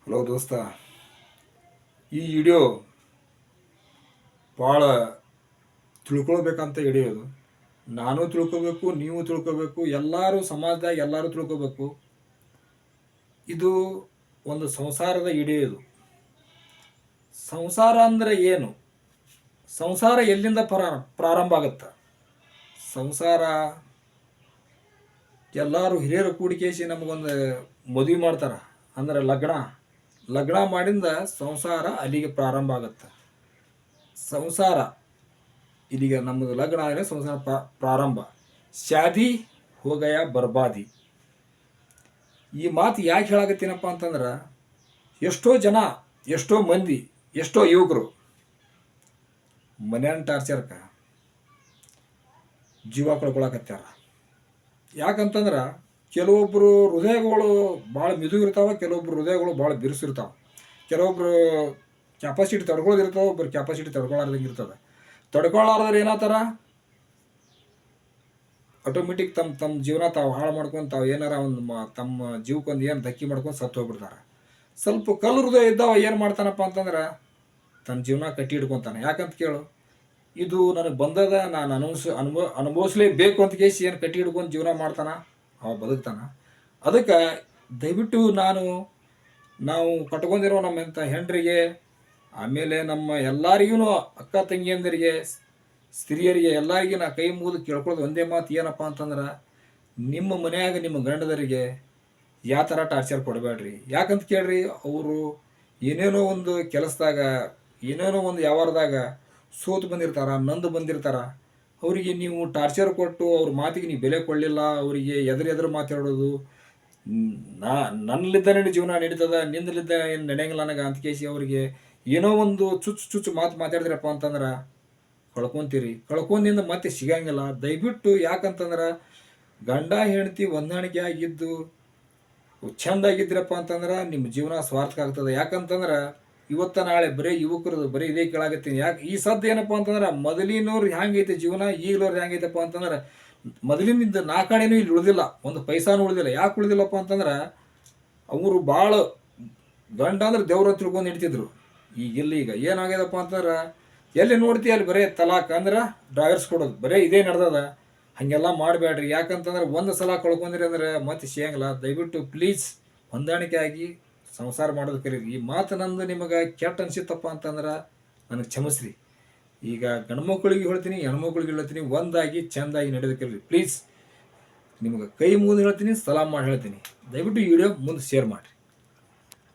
Hello ದೋಸ್ತ, ಈ video ಭಾಳ ತಿಳ್ಕೊಳ್ಬೇಕಂತ ಹಿಡಿಯೋದು. ನಾನು ತಿಳ್ಕೊಬೇಕು, ನೀವು ತಿಳ್ಕೊಬೇಕು, ಎಲ್ಲರೂ ಸಮಾಜದಾಗ ಎಲ್ಲರೂ ತಿಳ್ಕೊಬೇಕು. ಇದು ಒಂದು ಸಂಸಾರದ ವಿಡಿಯೋ. ಇದು ಸಂಸಾರ ಅಂದರೆ ಏನು? ಸಂಸಾರ ಎಲ್ಲಿಂದ ಪ್ರಾರಂಭ ಆಗುತ್ತೆ? ಸಂಸಾರ ಎಲ್ಲರೂ ಹಿರಿಯರು ಕೂಡಿಕೇಸಿ ನಮಗೊಂದು ಮದುವೆ ಮಾಡ್ತಾರೆ, ಅಂದರೆ ಲಗ್ನ ಮಾಡಿಂದ ಸಂಸಾರ ಅಲ್ಲಿಗೆ ಪ್ರಾರಂಭ ಆಗುತ್ತೆ. ಸಂಸಾರ ಇಲ್ಲಿಗೆ ನಮ್ಮದು ಲಗ್ನ ಆದರೆ ಸಂಸಾರ ಪ್ರಾರಂಭ. ಶಾದಿ ಹೋಗಯ ಬರ್ಬಾದಿ. ಈ ಮಾತು ಯಾಕೆ ಹೇಳಾಕತ್ತೀನಪ್ಪ ಅಂತಂದ್ರೆ, ಎಷ್ಟೋ ಜನ, ಎಷ್ಟೋ ಮಂದಿ, ಎಷ್ಟೋ ಯುವಕರು ಮನೆಯನ್ನ ಟಾರ್ಚರ್ಕ ಜೀವ ಕಳ್ಕೊಳಕತ್ಯಾರ. ಯಾಕಂತಂದ್ರೆ ಕೆಲವೊಬ್ಬರು ಹೃದಯಗಳು ಭಾಳ ಮಿದು ಇರ್ತಾವೆ, ಕೆಲವೊಬ್ರು ಹೃದಯಗಳು ಭಾಳ ಬಿರುಸಿರ್ತಾವೆ. ಕೆಲವೊಬ್ರು ಕೆಪಾಸಿಟಿ ತಡ್ಕೊಳ್ಳೋದಿರ್ತಾವೆ, ಒಬ್ಬರು ಕೆಪಾಸಿಟಿ ತಡ್ಕೊಳ್ಳಾರ್ದಂಗೆ ಇರ್ತದೆ. ತಡ್ಕೊಳ್ಳಾರ್ದ್ರೆ ಏನಾಗ್ತಾರ, ಆಟೋಮೆಟಿಕ್ ತಮ್ಮ ಜೀವನ ತಾವು ಹಾಳು ಮಾಡ್ಕೊಂಡು ತಾವು ಏನಾರ ಒಂದು ತಮ್ಮ ಜೀವಕ್ಕೊಂದು ಏನು ಧಕ್ಕಿ ಮಾಡ್ಕೊಂಡು ಸತ್ತು ಹೋಗ್ಬಿಡ್ತಾರೆ. ಸ್ವಲ್ಪ ಕಲ್ಲು ಹೃದಯ ಇದ್ದಾವ ಏನು ಮಾಡ್ತಾನಪ್ಪ ಅಂತಂದ್ರೆ ತನ್ನ ಜೀವನ ಕಟ್ಟಿ ಹಿಡ್ಕೊತಾನೆ. ಯಾಕಂತ ಕೇಳು, ಇದು ನನಗೆ ಬಂದದ, ನಾನು ಅನುಭವಿಸ್ಲೇಬೇಕು ಅಂತ ಕೇಸಿ ಏನು ಕಟ್ಟಿ ಹಿಡ್ಕೊಂಡು ಜೀವನ ಮಾಡ್ತಾನೆ, ಅವ ಬದುಕ್ತಾನೆ. ಅದಕ್ಕೆ ದಯವಿಟ್ಟು ನಾವು ಕಟ್ಕೊಂಡಿರೋ ನಮ್ಮಂಥ ಹೆಂಡ್ರಿಗೆ, ಆಮೇಲೆ ನಮ್ಮ ಎಲ್ಲರಿಗೂ ಅಕ್ಕ ತಂಗಿಯಂದರಿಗೆ, ಸ್ತ್ರೀಯರಿಗೆ ಎಲ್ಲರಿಗೂ ನಾ ಕೈ ಮುಗಿದು ಕೇಳ್ಕೊಳ್ಳೋದು ಒಂದೇ ಮಾತು ಏನಪ್ಪ ಅಂತಂದ್ರೆ, ನಿಮ್ಮ ಮನೆಯಾಗ ನಿಮ್ಮ ಗಂಡದರಿಗೆ ಯಾವ ಥರ ಟಾರ್ಚರ್ ಕೊಡಬೇಡ್ರಿ. ಯಾಕಂತ ಕೇಳ್ರಿ, ಅವರು ಏನೇನೋ ಒಂದು ಕೆಲಸದಾಗ, ಏನೇನೋ ಒಂದು ವ್ಯವಹಾರದಾಗ ಸೋತು ನೊಂದು ಬಂದಿರ್ತಾರ. ಅವರಿಗೆ ನೀವು ಟಾರ್ಚರ್ ಕೊಟ್ಟು ಅವ್ರ ಮಾತಿಗೆ ನೀವು ಬೆಲೆ ಕೊಡಲಿಲ್ಲ, ಅವರಿಗೆ ಎದುರು ಮಾತಾಡೋದು, ನನ್ನಲ್ಲಿದ್ದ ಜೀವನ ನಡೀತದ, ನಿಂದಲಿದ್ದ ಏನು ನಡೆಯಂಗಿಲ್ಲ ನನಗೆ ಅಂತ ಕೇಸಿ ಅವರಿಗೆ ಏನೋ ಒಂದು ಚುಚ್ಚು ಮಾತು ಮಾತಾಡಿದ್ರಪ್ಪ ಅಂತಂದ್ರೆ ಕಳ್ಕೊಂಡಿಂದ ಮತ್ತೆ ಸಿಗಂಗಿಲ್ಲ. ದಯವಿಟ್ಟು ಯಾಕಂತಂದ್ರೆ ಗಂಡ ಹೆಂಡತಿ ಹೊಂದಾಣಿಕೆ ಆಗಿದ್ದು ಚೆಂದಾಗಿದ್ರಪ್ಪ ಅಂತಂದ್ರೆ ನಿಮ್ಮ ಜೀವನ ಸ್ವಾರ್ಥಕ ಆಗ್ತದೆ. ಯಾಕಂತಂದ್ರೆ ಇವತ್ತ ನಾಳೆ ಬರೀ ಯುವಕರದು ಬರೀ ಇದೇ ಕೇಳಾಗತ್ತೀನಿ. ಯಾಕೆ ಈ ಸದ್ದು ಏನಪ್ಪ ಅಂತಂದ್ರೆ, ಮೊದಲಿನವ್ರು ಹೆಂಗೈತೆ ಜೀವನ, ಈಗಲವ್ರು ಹೆಂಗೈತಪ್ಪ ಅಂತಂದ್ರೆ, ಮೊದಲಿನಿಂದ ನಾಲ್ಕಾಣೆನೂ ಇಲ್ಲಿ ಉಳಿದಿಲ್ಲ, ಒಂದು ಪೈಸಾನು ಉಳಿದಿಲ್ಲ. ಯಾಕೆ ಉಳಿದಿಲ್ಲಪ್ಪ ಅಂತಂದ್ರೆ, ಅವರು ಭಾಳ ಗಂಡ ಅಂದ್ರೆ ದೇವ್ರ ತಿಳ್ಕೊಂಡು ಹಿಡ್ತಿದ್ರು. ಈಗ ಏನಾಗ್ಯದಪ್ಪ ಅಂತಂದ್ರೆ, ಎಲ್ಲಿ ನೋಡ್ತೀವಿ ಅಲ್ಲಿ ಬರೀ ತಲಾಕ್ ಅಂದ್ರೆ ಡ್ರೈವರ್ಸ್ ಕೊಡೋದು, ಬರೀ ಇದೇ ನಡೆದದ. ಹಾಗೆಲ್ಲ ಮಾಡಬೇಡ್ರಿ. ಯಾಕಂತಂದ್ರೆ ಒಂದು ಸಲ ಕಳ್ಕೊಂಡ್ರಿ ಅಂದ್ರೆ ಮತ್ತೆ ಸಿಗಂಗಿಲ್ಲ. ದಯವಿಟ್ಟು ಪ್ಲೀಸ್ ಹೊಂದಾಣಿಕೆ ಆಗಿ ಸಂಸಾರ ಮಾಡೋದು ಕರೀರಿ. ಈ ಮಾತು ನಂದು ನಿಮಗೆ ಕೆಟ್ಟ ಅನಿಸಿತ್ತಪ್ಪ ಅಂತಂದ್ರೆ ನನಗೆ ಕ್ಷಮಿಸ್ರಿ. ಈಗ ಗಂಡ್ಮಕ್ಳಿಗೆ ಹೇಳ್ತೀನಿ, ಹೆಣ್ಮಕ್ಳಿಗೆ ಹೇಳ್ತೀನಿ, ಒಂದಾಗಿ ಚೆಂದಾಗಿ ನಡೆದು ಕರೀರಿ ಪ್ಲೀಸ್. ನಿಮಗೆ ಕೈ ಮುಗಿದು ಹೇಳ್ತೀನಿ, ಸಲಾಮ್ ಮಾಡಿ ಹೇಳ್ತೀನಿ. ದಯವಿಟ್ಟು ಈ ವಿಡಿಯೋ ಮುಂದೆ ಶೇರ್ ಮಾಡಿರಿ.